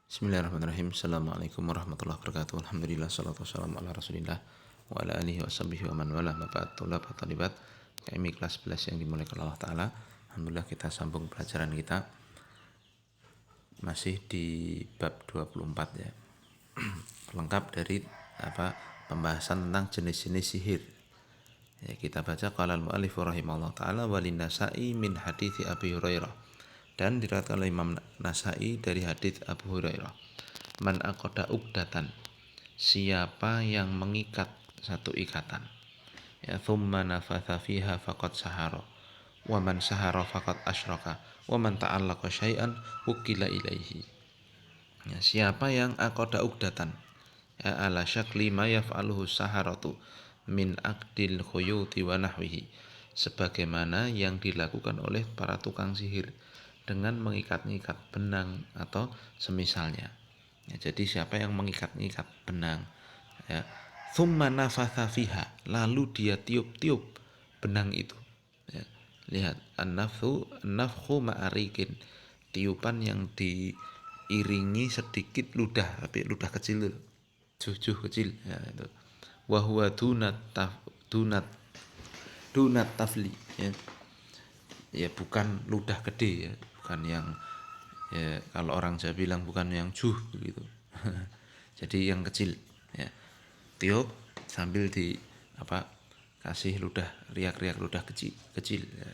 Bismillahirrahmanirrahim. Assalamualaikum warahmatullahi wabarakatuh. Alhamdulillah, salatu wassalamu ala rasulillah wa ala alihi wa sahbihi wa man wala mabad tulab wa talibat KMI kelas 11 yang dimulai oleh Allah Ta'ala. Alhamdulillah kita sambung pelajaran kita masih di bab 24 ya. Lengkap dari pembahasan tentang jenis-jenis sihir. Ya, kita baca qala al-mu'allif rahimahullah ta'ala walin nasa'i min hadithi Abi Hurairah. Dan diriwayatkan oleh Imam Nasai dari hadits Abu Hurairah. Man aqada uqdatan, siapa yang mengikat satu ikatan, ya thumma nafatha fiha faqad sahara, wa man sahara faqad asyraka, wa man ta'allaqa syai'an wukila ilaihi. Ya, siapa yang aqada uqdatan, ya ala syakli ma yaf'aluhu saharatu min aqdil khuyuti wa nahwihi, sebagaimana yang dilakukan oleh para tukang sihir dengan mengikat-ngikat benang atau semisalnya. Ya, jadi siapa yang mengikat-ngikat benang, ya, thumma nafatha fiha, lalu dia tiup-tiup benang itu. Ya, lihat an-nafhu ma'arikin, tiupan yang diiringi sedikit ludah, tapi ludah kecil, juh kecil, ya itu. Wa huwa dunat tafli, ya. Ya bukan ludah gede, ya bukan yang, ya kalau orang Jawa bilang bukan yang juh begitu. Jadi yang kecil, ya tiup sambil kasih ludah, riak-riak ludah kecil, ya.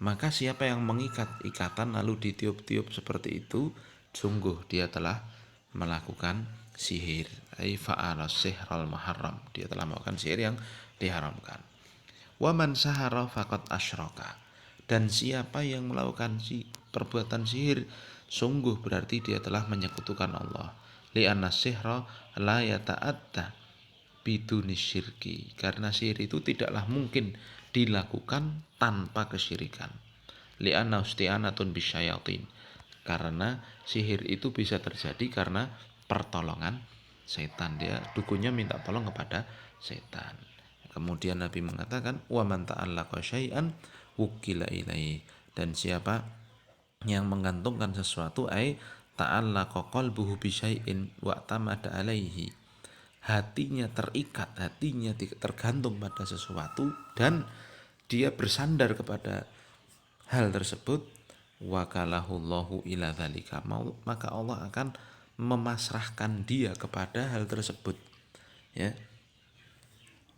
Maka siapa yang mengikat ikatan lalu ditiup-tiup seperti itu, sungguh dia telah melakukan sihir. Ai fa'ala sihral muharram, dia telah melakukan sihir yang diharamkan. Wa man sahara faqad asyraka, dan siapa yang melakukan perbuatan sihir, sungguh berarti dia telah menyekutukan Allah. Li'anna sihra la yata'atta biduni syirki, karena sihir itu tidaklah mungkin dilakukan tanpa kesyirikan. Li'anna usti'anatun bisyayatin, karena sihir itu bisa terjadi karena pertolongan setan. Dia dukunnya minta tolong kepada setan. Kemudian Nabi mengatakan wa man ta'allaqa syai'an wukila ilaihi, dan siapa yang menggantungkan sesuatu ai ta'allaqa qalbuhu bi syai'in wa tamada alaihi, hatinya terikat, hatinya tergantung pada sesuatu dan dia bersandar kepada hal tersebut, wakalahullahu ila dzalika, maka Allah akan memasrahkan dia kepada hal tersebut, ya.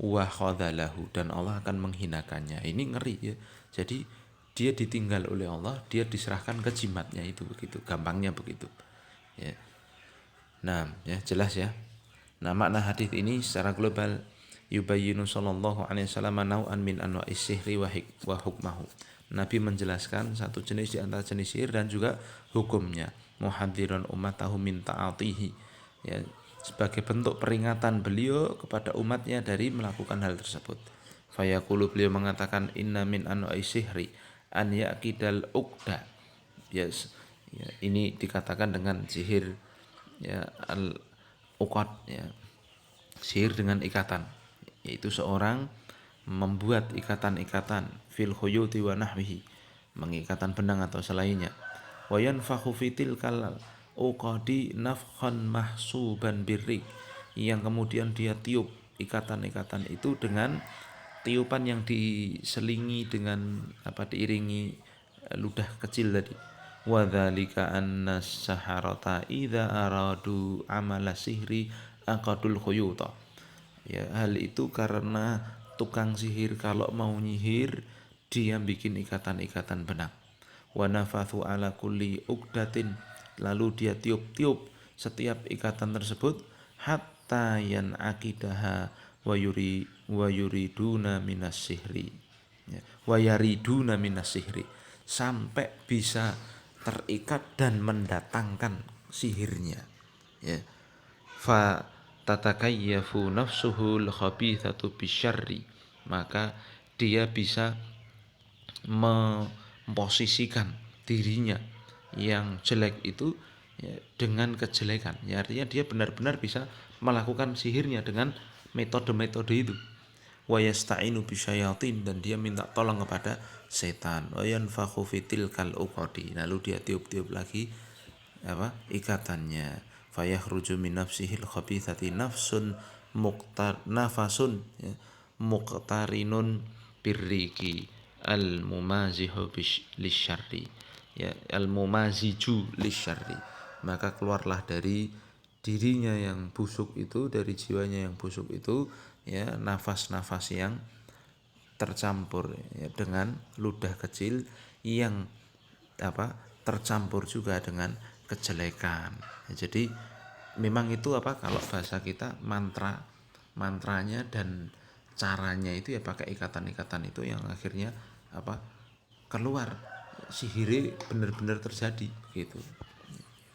Wa khadhalahu, dan Allah akan menghinakannya. Ini ngeri, ya. Jadi dia ditinggal oleh Allah, dia diserahkan ke jimatnya itu, begitu gampangnya begitu, ya. Nah, ya jelas ya. Nah, makna hadis ini secara global yubayyinu sallallahu alaihi wasallam nau'an min anwa'is sihri wa hukmahu. Nabi menjelaskan satu jenis di antara jenis sihir dan juga hukumnya. Muhadziran ummatahu min ta'atihi, ya, sebagai bentuk peringatan beliau kepada umatnya dari melakukan hal tersebut. Fayaqulu, beliau mengatakan inna min anwa'is sihri an yaqidal uqda. Yes. Ya, ini dikatakan dengan sihir, ya, al-uqad, ya. Sihir dengan ikatan, yaitu seorang membuat ikatan-ikatan fil khuyuti wa nahwihi, mengikatan benang atau selainnya. Wa yanfakhu fitil kal uqadi nafkhan mahsuban birri, yang kemudian dia tiup ikatan-ikatan itu dengan tiupan yang diselingi dengan diiringi ludah kecil tadi. Wa dzalika anna saharata idza aradu amala sihri aqadul khuyuta. Ya, hal itu karena tukang sihir kalau mau nyihir dia bikin ikatan-ikatan benang. Wa nafathu ala kulli uqdatin, lalu dia tiup-tiup setiap ikatan tersebut, hatta yan akidaha wa yuriduna minas sihri, ya, wa yariduna minas sihri, sampai bisa terikat dan mendatangkan sihirnya, ya. Fa tatakayyafu nafsuhul khabithatu bisyarri, maka dia bisa memposisikan dirinya yang jelek itu, ya, dengan kejelekan, ya, artinya dia benar-benar bisa melakukan sihirnya dengan metode-metode itu. Wa yasta'inu bisyayatin, dan dia minta tolong kepada setan. Wa yanfakhu fitil kal uqadi, lalu dia tiup-tiup lagi ikatannya. Fayakhruju min nafsihil khabithati nafsun nafasun, ya, muqtarinun birriki al mumazihu lisyarri, ya, al mumaziju lisyarri. Maka keluarlah dari dirinya yang busuk itu, dari jiwanya yang busuk itu, ya, nafas-nafas yang tercampur, ya, dengan ludah kecil yang tercampur juga dengan kejelekan. Jadi memang itu kalau bahasa kita mantranya dan caranya itu ya pakai ikatan-ikatan itu yang akhirnya keluar sihir benar-benar terjadi gitu.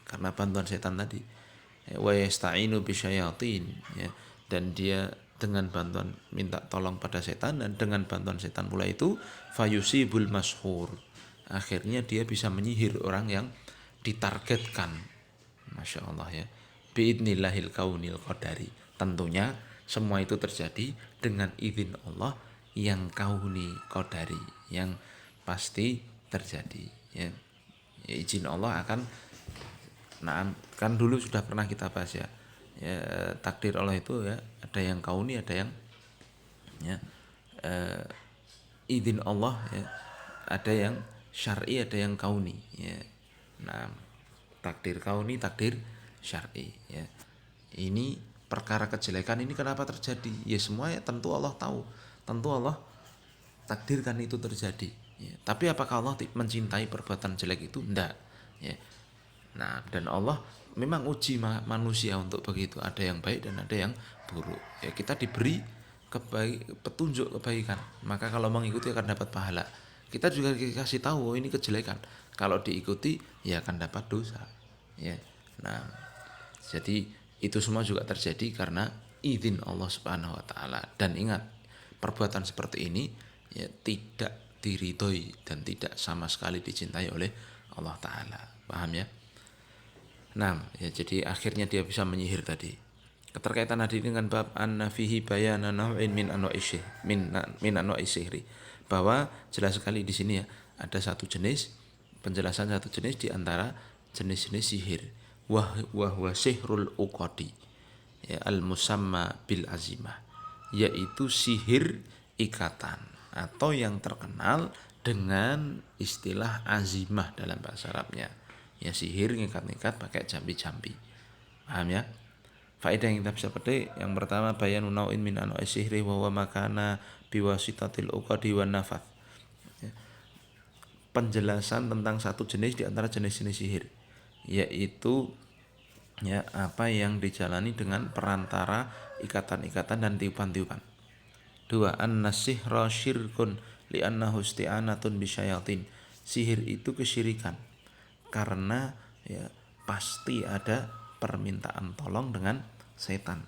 Karena bantuan setan tadi. Wa yasta'inu bisyayatin, ya, dan dia dengan bantuan minta tolong pada setan, dan dengan bantuan setan pula itu fayusibul mashhur, akhirnya dia bisa menyihir orang yang ditargetkan. Masya Allah, ya, biidnillahil kaunil qadari. Tentunya semua itu terjadi dengan izin Allah yang kauni qadari, yang pasti terjadi, ya. Izin Allah akan, nah, kan dulu sudah pernah kita bahas, ya, takdir Allah itu, ya, ada yang kauni, ada yang, ya, izin Allah, ya, ada yang syar'i, ada yang kauni, ya. Nah, takdir kauni, takdir syar'i, ya. Ini perkara kejelekan ini kenapa terjadi? Ya semua ya tentu Allah tahu, tentu Allah takdirkan itu terjadi, ya. Tapi apakah Allah mencintai perbuatan jelek itu? Enggak, ya. Nah, dan Allah memang uji manusia untuk begitu, ada yang baik dan ada yang buruk, ya. Kita diberi petunjuk kebaikan, maka kalau mengikuti akan dapat pahala. Kita juga dikasih tahu, ini kejelekan, kalau diikuti ya akan dapat dosa, ya. Nah, jadi itu semua juga terjadi karena izin Allah Subhanahu wa taala. Dan ingat, perbuatan seperti ini, ya, tidak diridhoi dan tidak sama sekali dicintai oleh Allah taala. Paham, ya? Nah, ya, jadi akhirnya dia bisa menyihir tadi. Keterkaitan hadis dengan bab an-nafihi bayana naw'in min anwa'i sihri, bahwa jelas sekali di sini, ya, ada satu jenis penjelasan, satu jenis di antara jenis-jenis sihir, wa sihrul uqadi, ya, al musamma bil azimah, yaitu sihir ikatan atau yang terkenal dengan istilah azimah dalam bahasa Arabnya, ya, sihir ngikat-ngikat pakai jambi-jambi. Paham, ya? Faedah yang kita bisa petik, yang pertama bayanu nau'in min anwa'i sihri wa huwa makana biwasitatil uqadi wan nafath, ya. Penjelasan tentang satu jenis di antara jenis-jenis sihir, yaitu, ya, apa yang dijalani dengan perantara ikatan-ikatan dan tiupan-tiupan. Dua, an-nasihra syirkun li'annahu isti'anatun bisyayatin. Sihir itu kesyirikan karena, ya, pasti ada permintaan tolong dengan setan.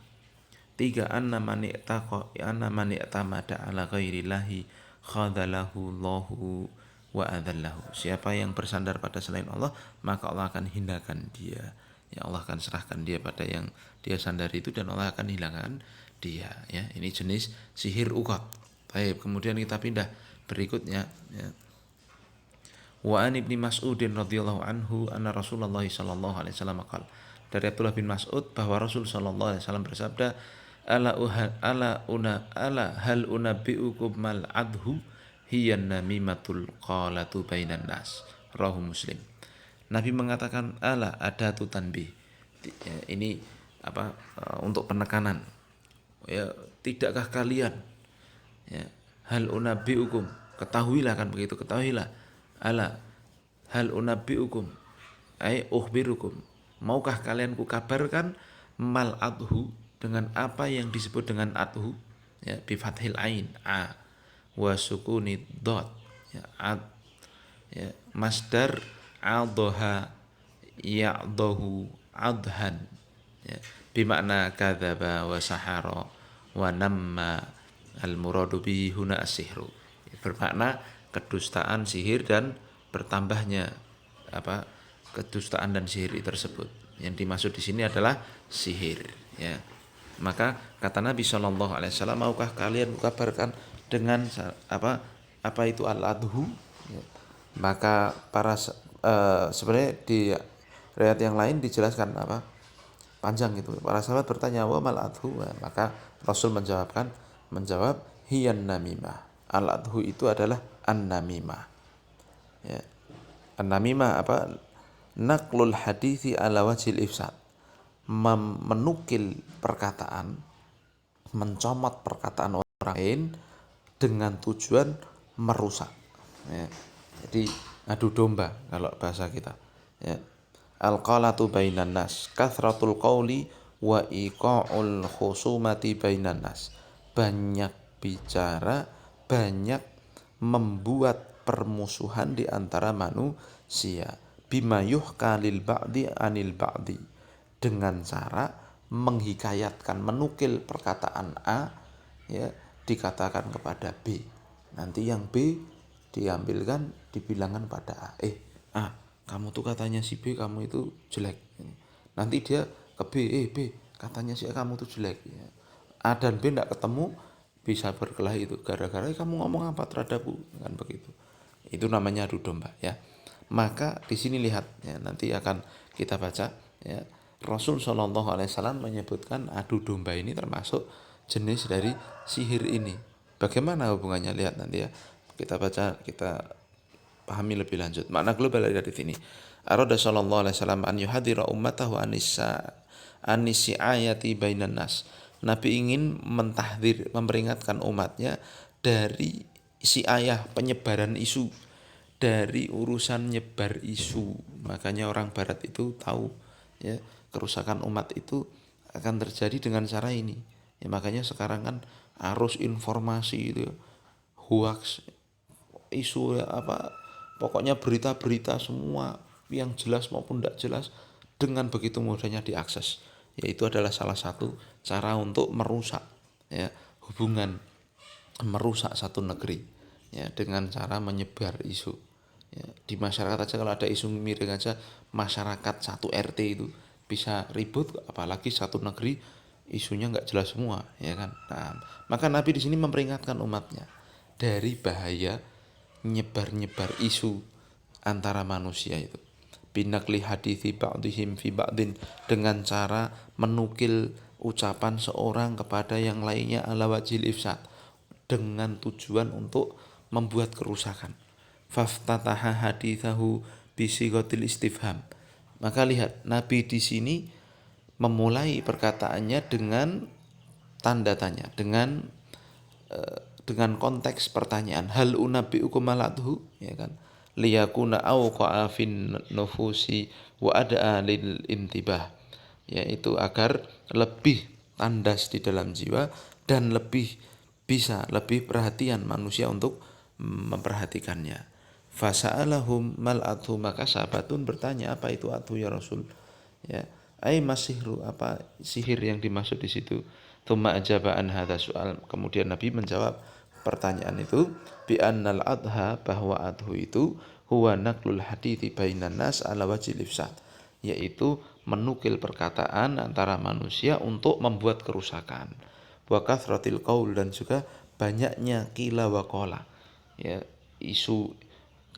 Tiga, anna man i'tamada ala ghairillahi khadalahu Allahu wa adallahu. Siapa yang bersandar pada selain Allah, maka Allah akan hinakan dia, ya, Allah akan serahkan dia pada yang dia sandari itu, dan Allah akan hilangkan dia, ya. Ini jenis sihir uqad. Baik, kemudian kita pindah berikutnya, ya. Wa an ibni Mas'udin radhiyallahu anhu anna Rasulullah sallallahu alaihi wasallam qala, dari Abdullah bin Mas'ud bahwa Rasul sallallahu alaihi wasallam bersabda, ala hal unabbiukum mal adhu hiya namimatul qalatu bainan nas, rawahu Muslim. Nabi mengatakan, ala adatu tanbih, ini untuk penekanan, ya, tidakkah kalian, ya, hal unabbiukum, ketahuilah, kan begitu, ketahuilah, ala hal unabbiukum ay ukhbirukum, maukah kalian kukabarkan, mal adhu, dengan apa yang disebut dengan adhu, ya, bi fathil ain a wa sukuni dot, ya, ad, ya, masdar adha ya'dahu adhan, ya, bimakna kadzaba wa sahara wa namma, al muradu bihi huna as-sihru, bermakna kedustaan, sihir, dan bertambahnya kedustaan dan sihir tersebut. Yang dimaksud di sini adalah sihir, ya. Maka kata Nabi Shallallahu Alaihi Wasallam, maukah kalian kabarkan dengan apa itu al-adhu, ya. Maka sebenarnya Riwayat yang lain dijelaskan apa? Panjang itu. Para sahabat bertanya, "Wa mal adhu?" Maka Rasul menjawab hiyan namimah. Al adhu itu adalah an-namimah. Ya. An-namimah apa? Naqlul hadithi ala wajhil ifsad. Menukil perkataan, mencomot perkataan orang lain dengan tujuan merusak. Ya. Jadi adu domba kalau bahasa kita. Ya. Al-qalatu bainan nas, kathratul qawli wa iqa'ul khusumati bainan nas. Banyak bicara, banyak membuat permusuhan di antara manusia. Bima yuhka lil ba'di anil ba'di. Dengan cara menghikayatkan, menukil perkataan A, ya, dikatakan kepada B. Nanti yang B diambilkan, dibilangkan pada A. A, kamu tuh katanya si B kamu itu jelek. Nanti dia ke B, B katanya si A kamu tuh jelek. A dan B tidak ketemu, bisa berkelahi itu gara-gara kamu ngomong apa terhadapku, kan begitu. Itu namanya adu domba, ya. Maka di sini lihat, ya, nanti akan kita baca, ya. Rasul Shallallahu Alaihi Wasallam menyebutkan adu domba ini termasuk jenis dari sihir ini. Bagaimana hubungannya? Lihat nanti ya. Kita baca, kita pahami lebih lanjut. Makna global dari sini. Arada Shallallahu Alaihi Wasallam an yuhadira ummatahu anisi ayati bainan nas. Nabi ingin mentahdir, memperingatkan umatnya dari si ayah penyebaran isu, dari urusan nyebar isu. Makanya orang barat itu tahu, ya, kerusakan umat itu akan terjadi dengan cara ini. Ya, makanya sekarang kan arus informasi itu, hoax, isu, ya, apa, pokoknya berita-berita semua yang jelas maupun tidak jelas dengan begitu mudahnya diakses. Yaitu adalah salah satu cara untuk merusak, ya, hubungan, merusak satu negeri, ya, dengan cara menyebar isu. Ya, di masyarakat aja kalau ada isu miring aja, masyarakat satu RT itu bisa ribut, apalagi satu negeri isunya nggak jelas semua, ya kan. Nah, maka Nabi di sini memperingatkan umatnya dari bahaya nyebar-nyebar isu antara manusia itu. Binakli hadithi ba'dihim fi ba'din, dengan cara menukil ucapan seorang kepada yang lainnya ala wajil ifsad, dengan tujuan untuk membuat kerusakan. Faftataha hadithahu bisighatil istifham. Maka lihat, Nabi di sini memulai perkataannya dengan tanda tanya, dengan konteks pertanyaan, hal unabbiukum malathu, ya kan, liyakuna awqa'a fin nufusi wa ada lil intibah, yaitu agar lebih tandas di dalam jiwa dan lebih perhatian manusia untuk memperhatikannya. Fasa'alahum mal adhu, maka sahabatun bertanya, apa itu adhu ya Rasul? Ya, ai masihru, apa sihir yang dimaksud di situ? Tsumma ajaba an hadza soal, kemudian Nabi menjawab pertanyaan itu bi annal adha, bahwa adhu itu huwa naqlul hadithi bainan nas ala wajhil ifsad, yaitu menukil perkataan antara manusia untuk membuat kerusakan. Wa kathratil qaul, dan juga banyaknya qila wa qala, ya, isu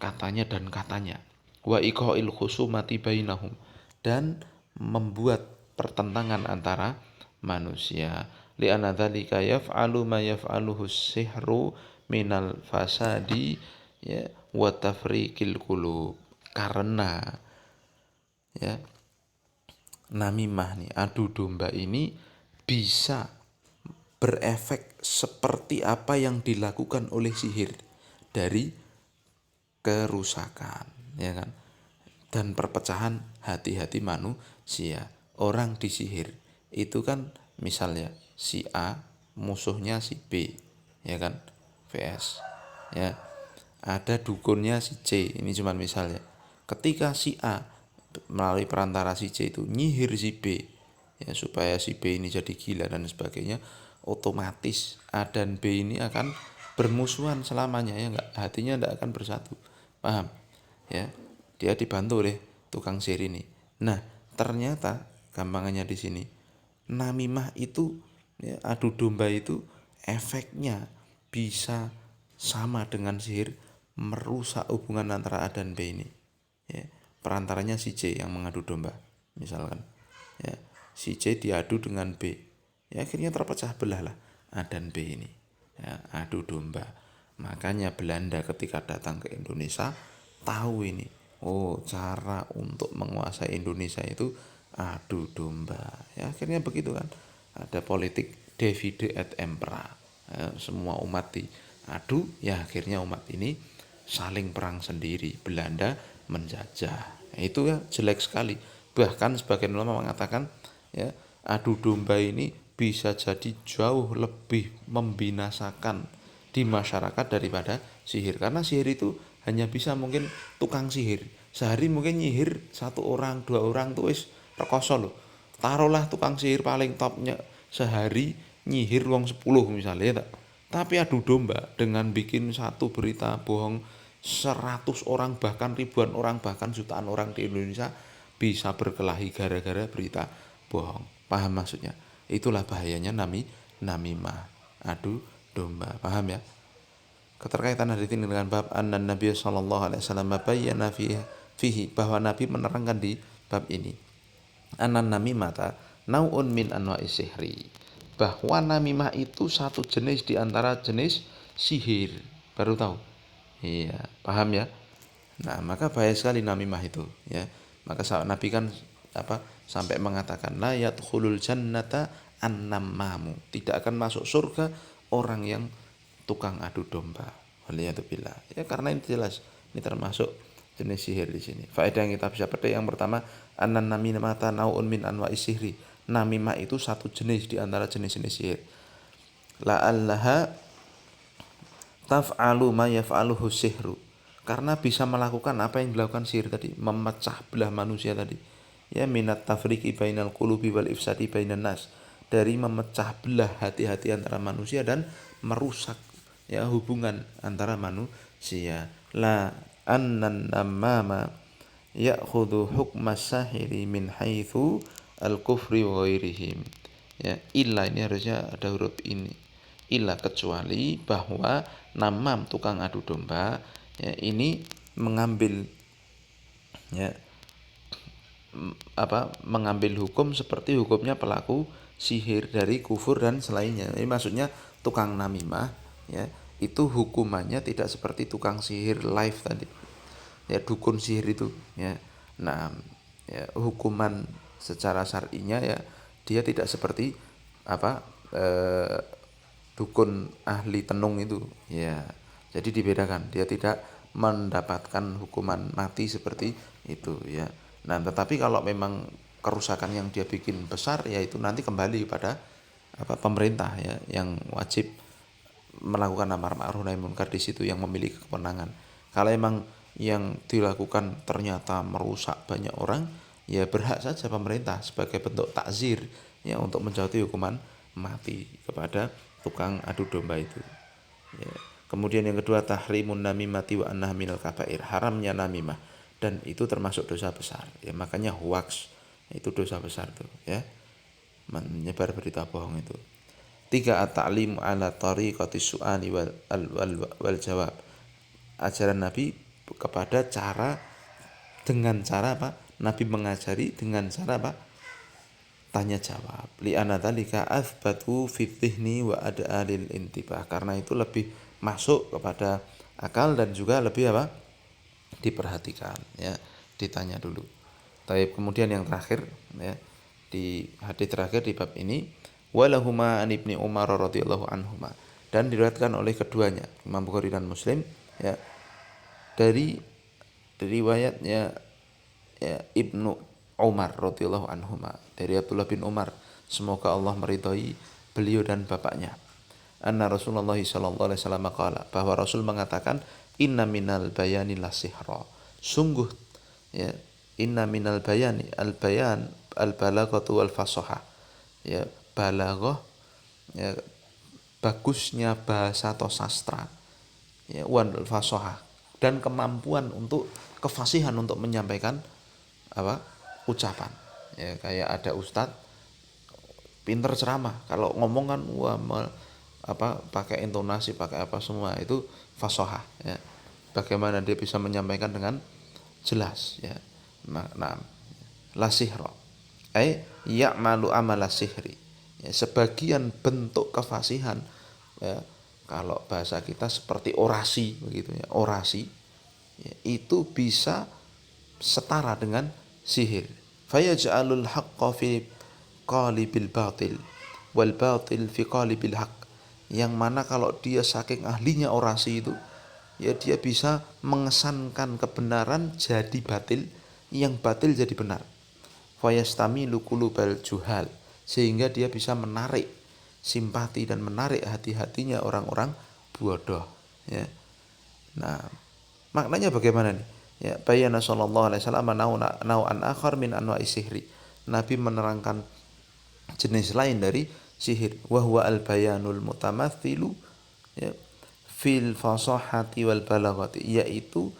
katanya dan katanya. Wa iqa'il khusumati bainahum, dan membuat pertentangan antara manusia. Li'anna dzalika yaf'alu ma yaf'aluhu sihru minal fasadi, ya, wa tafriqil qulub. Karena, ya, namimah nih, adu domba ini bisa berefek seperti apa yang dilakukan oleh sihir, dari kerusakan, ya kan, dan perpecahan hati-hati manusia. Orang disihir itu kan, misalnya si A musuhnya si B, ya kan, VS, ya, ada dukunnya si C, ini cuma misalnya. Ketika si A melalui perantara si C itu nyihir si B, ya, supaya si B ini jadi gila dan sebagainya, otomatis A dan B ini akan bermusuhan selamanya, ya enggak, hatinya enggak akan bersatu, paham, ya. Dia dibantu oleh tukang sihir ini. Nah, ternyata gampangannya di sini, namimah itu, ya, adu domba itu efeknya bisa sama dengan sihir, merusak hubungan antara A dan B ini, ya. perantaranya si C yang mengadu domba misalkan, ya si C diadu dengan B, ya akhirnya terpecah belah lah A dan B ini, ya, adu domba. Makanya Belanda ketika datang ke Indonesia tahu ini, oh cara untuk menguasai Indonesia itu adu domba, ya akhirnya begitu kan, ada politik divide et impera, ya, semua umat diadu, ya akhirnya umat ini saling perang sendiri, Belanda menjajah. Itu ya jelek sekali. Bahkan sebagian ulama mengatakan, ya adu domba ini bisa jadi jauh lebih membinasakan di masyarakat daripada sihir, karena sihir itu hanya bisa mungkin tukang sihir sehari mungkin nyihir 1 orang 2 orang tuh wis rekoso loh. Taruhlah tukang sihir paling topnya sehari nyihir wong 10 misalnya ya tak? Tapi adu domba dengan bikin satu berita bohong 100 orang bahkan ribuan orang bahkan jutaan orang di Indonesia bisa berkelahi gara-gara berita bohong. Paham maksudnya? Itulah bahayanya namimah, adu domba. Paham ya? Keterkaitan hadis ini dengan bab anna Nabi sallallahu alaihi wasallam bayyana fihi, bahwa Nabi menerangkan di bab ini anna namimata nau'un min anwa'i sihri, bahwa namimah itu satu jenis di antara jenis sihir. Baru tahu? Iya, paham ya? Nah, maka bahaya sekali namimah itu, ya. Maka Nabi kan sampai mengatakan la yadkhulul jannata annamamu, tidak akan masuk surga orang yang tukang adu domba. Waliyadzubillah. Ya karena ini jelas ini termasuk jenis sihir di sini. Faedah yang kita bisa petik yang pertama, annan namimata nau'un min anwa'i sihri. Namimah itu satu jenis di antara jenis-jenis sihir. La'allaha taf'alu ma yaf'aluhu sihru, karena bisa melakukan apa yang dilakukan sihir tadi, memecah belah manusia tadi, ya minat tafriqi bainal qulubi wal ifsadi bainan nas, dari memecah belah hati-hati antara manusia dan merusak ya hubungan antara manusia. La annan namama ya'khudhu hukma sahiri min haitsu al-kufri wa ghairihim, ya illa, ini harusnya ada huruf ini, illa kecuali bahwa namam tukang adu domba, ya ini mengambil ya mengambil hukum seperti hukumnya pelaku sihir dari kufur dan selainnya. Ini maksudnya tukang namimah ya itu hukumannya tidak seperti tukang sihir live tadi, ya dukun sihir itu ya. Nah, ya, hukuman secara syar'inya ya dia tidak seperti dukun ahli tenung itu ya. Jadi dibedakan, dia tidak mendapatkan hukuman mati seperti itu ya. Nah, tetapi kalau memang kerusakan yang dia bikin besar, ya itu nanti kembali pada pemerintah ya yang wajib melakukan amar ma'ruf nahi munkar, di situ yang memiliki kewenangan. Kalau memang yang dilakukan ternyata merusak banyak orang, ya berhak saja pemerintah sebagai bentuk takzir ya untuk menjatuhi hukuman mati kepada tukang adu domba itu. Ya. Kemudian yang kedua, tahrimun namimati wa annaha minal kabair, haramnya namimah dan itu termasuk dosa besar. Ya makanya hoax itu dosa besar tuh ya. Menyebar berita bohong itu. 3, at-ta'limu ala tariqati su'ali wal jawab. Ajaran Nabi kepada dengan cara Nabi mengajari dengan cara tanya jawab. Li'anna dzalika athbatu fi dhihni wa ad'a lil intibah. Karena itu lebih masuk kepada akal dan juga lebih diperhatikan ya, ditanya dulu. Tapi kemudian yang terakhir ya, di hadis terakhir di bab ini, walahuma an ibni Umar radhiyallahu anhuma, dan diriwayatkan oleh keduanya Imam Bukhari dan Muslim ya dari riwayatnya ya Ibnu Umar radhiyallahu anhuma, dari Abdullah bin Umar, semoga Allah meridhai beliau dan bapaknya, anna Rasulullah sallallahu alaihi wasallam qala, bahwa Rasul mengatakan, inna minal bayani la sihra, sungguh ya inna minal bayani, al bayan al balaghatu wal fasaha, ya balaghah ya bagusnya bahasa atau sastra ya, wal fasaha dan kemampuan untuk kefasihan untuk menyampaikan ucapan ya. Kayak ada ustadz pinter ceramah, kalau ngomong kan pakai intonasi, pakai apa semua, itu fasohah ya. Bagaimana dia bisa menyampaikan dengan jelas ya. Nah, la sihra ai ya'malu amala sihri. Ya, sebagian bentuk kefasihan ya, kalau bahasa kita seperti orasi begitu ya, orasi ya, itu bisa setara dengan sihir. Fayaj'alul haqqa fi qalibil batil wal batil fi qalibil haqq. Yang mana kalau dia saking ahlinya orasi itu ya dia bisa mengesankan kebenaran jadi batil, yang batil jadi benar. Fayastamilu qulubal juhal, sehingga dia bisa menarik simpati dan menarik hati-hatinya orang-orang bodoh ya. Nah, maknanya bagaimana nih? Ya, bayana sallallahu alaihi wasallam nau'an akhar min anwa'i sihri. Nabi menerangkan jenis lain dari sihir, wa huwa al-bayanul mutamathilu ya, fil fasahati wal balaghati, yaitu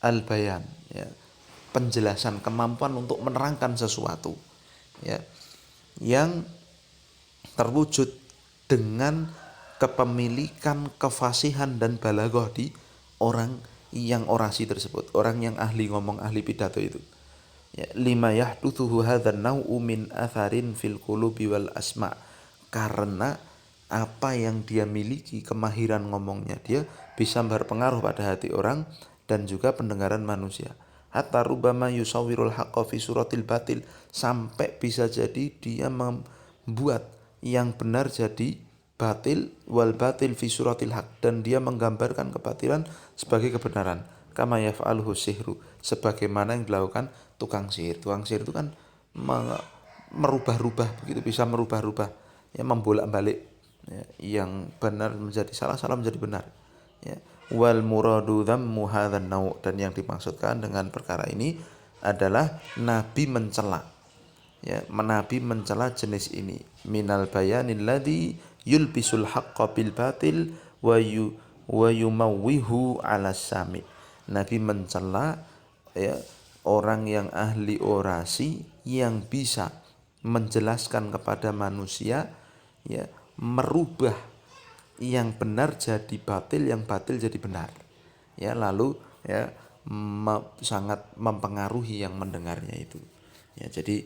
al-bayan ya, penjelasan, kemampuan untuk menerangkan sesuatu ya, yang terwujud dengan kepemilikan kefasihan dan balaghah di orang yang orasi tersebut, orang yang ahli ngomong, ahli pidato itu. Ya, lima yahdutsuhu hadzan nau'u min atharin fil qulubi wal asma. Karena apa yang dia miliki, kemahiran ngomongnya, dia bisa berpengaruh pada hati orang dan juga pendengaran manusia. Hatta rubama yusawwirul haqqa fi suratil batil, sampai bisa jadi dia membuat yang benar jadi batil, wal batil fi suratil haq, dan dia menggambarkan kebatilan sebagai kebenaran. Kama yaf'aluhu sihru, sebagaimana yang dilakukan tukang sihir. Tukang sihir itu kan merubah-rubah begitu, bisa merubah-rubah ya, membolak-balik ya, yang benar menjadi salah, salah menjadi benar ya. Wal muradu dzammu hadzan nau', dan yang dimaksudkan dengan perkara ini adalah Nabi mencela ya, Nabi mencela jenis ini, minal bayanil ladzi yulbisul haqqa bil batil wa yumawwihu 'ala sami. Nabi mencela ya, orang yang ahli orasi yang bisa menjelaskan kepada manusia ya, merubah yang benar jadi batil, yang batil jadi benar ya, lalu ya sangat mempengaruhi yang mendengarnya itu ya. Jadi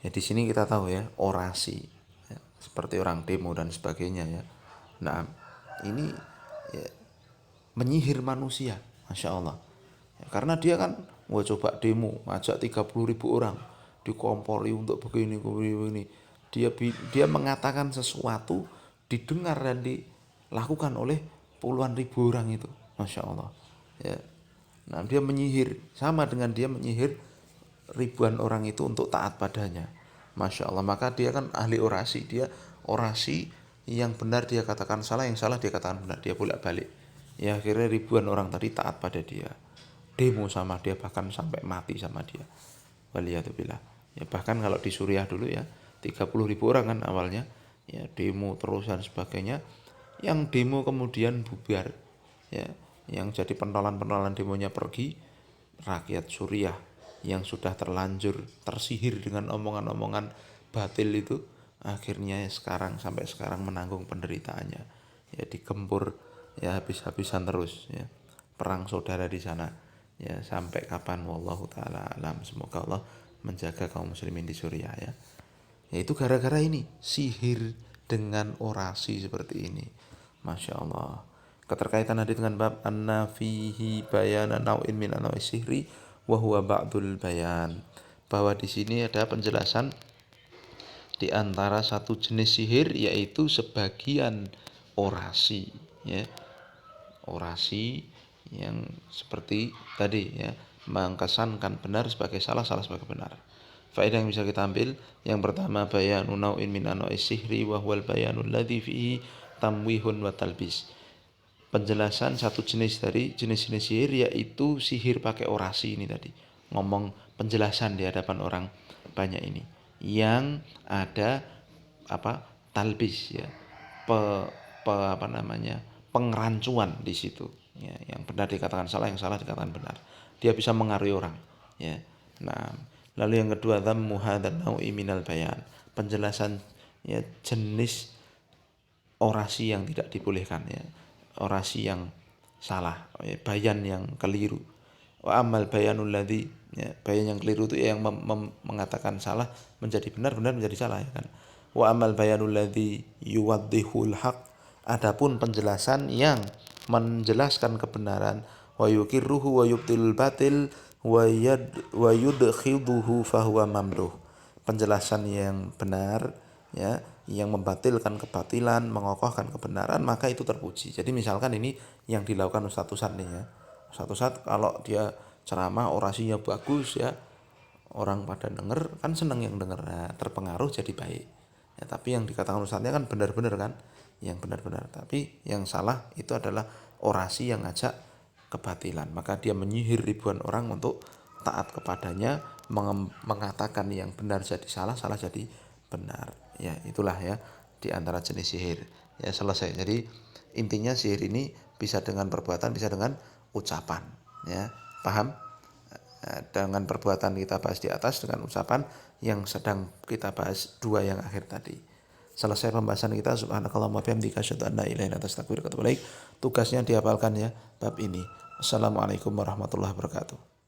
ya di sini kita tahu ya, orasi ya, seperti orang demo dan sebagainya ya. Nah, ini ya, menyihir manusia, masya Allah ya, karena dia kan wah coba demo ngajak 30.000 orang dikompori untuk begini begini, dia mengatakan sesuatu didengar dan dilakukan oleh puluhan ribu orang itu, masya Allah ya. Nah, dia menyihir, sama dengan dia menyihir ribuan orang itu untuk taat padanya, masya Allah. Maka dia kan ahli orasi, dia orasi yang benar dia katakan salah, yang salah dia katakan benar, dia bolak balik ya. Akhirnya ribuan orang tadi taat pada dia, demo sama dia, bahkan sampai mati sama dia, waliyatubillah ya. Bahkan kalau di Suriah dulu ya, 30.000 orang kan awalnya ya, demo terus dan sebagainya. Yang demo kemudian bubar ya, yang jadi pentolan-pentolan demonya pergi, rakyat Suriah yang sudah terlanjur tersihir dengan omongan-omongan batil itu, akhirnya sekarang sampai sekarang menanggung penderitaannya ya, digempur ya habis-habisan terus ya, perang saudara di sana ya, sampai kapan wallahu taala alam. Semoga Allah menjaga kaum muslimin di Suriah ya. Yaitu gara-gara ini sihir dengan orasi seperti ini, masya Allah. Keterkaitan hadis dengan bab anna fihi bayana nau'in min anwa'i sihri wa huwa ba'dul bayan, bahwa di sini ada penjelasan di antara satu jenis sihir, yaitu sebagian orasi ya, orasi yang seperti tadi ya, mengesankan benar sebagai salah, salah sebagai benar. Faedah yang bisa kita ambil, yang pertama bayanu nau'in min anwa'is sihri wa huwal bayanul ladzi fihi tamwihun wa talbis. Penjelasan satu jenis dari jenis-jenis sihir, yaitu sihir pakai orasi ini tadi. Ngomong penjelasan di hadapan orang banyak ini, yang ada apa? Talbis ya. Apa namanya? Pengerancuan di situ. Ya, yang benar dikatakan salah, yang salah dikatakan benar. Dia bisa mengaruhi orang ya. Nah, lalu yang kedua, dzammu hadzal nau'i minal bayan. Penjelasan ya, jenis orasi yang tidak dibolehkan ya, orasi yang salah ya, bayan yang keliru Wa amal bayanul ladzi, ya, bayan yang keliru itu yang mengatakan salah menjadi benar, benar menjadi salah, ya kan. Wa amal bayanul ladzi yuwaddihul haq, adapun penjelasan yang menjelaskan kebenaran, wa yukirruhu wa yubtilul batil wa yudkhiduhu fahuwa mamduh. Penjelasan yang benar, ya, yang membatilkan kebatilan, mengokohkan kebenaran, maka itu terpuji. Jadi misalkan ini yang dilakukan Ustadz Ustadz nih, ya. Ustadz Ustadz kalau dia ceramah orasinya bagus, ya, orang pada denger kan, seneng yang denger, nah, terpengaruh jadi baik, ya. Tapi yang dikatakan Ustadznya kan benar-benar kan, yang benar-benar. Tapi yang salah itu adalah orasi yang ngajak kebatilan, maka dia menyihir ribuan orang untuk taat kepadanya, mengatakan yang benar jadi salah, salah jadi benar, ya. Itulah, ya, di antara jenis sihir, ya, selesai. Jadi intinya sihir ini bisa dengan perbuatan, bisa dengan ucapan, ya, paham. Dengan perbuatan kita bahas di atas, dengan ucapan yang sedang kita bahas dua yang akhir tadi. Selesai pembahasan kita. Subhanakallahumma wa bihamdika asyhadu an la ilaha illa anta astaghfiruka wa atubu ilaik. Tugasnya dihafalkan, ya, bab ini. Assalamualaikum warahmatullahi wabarakatuh.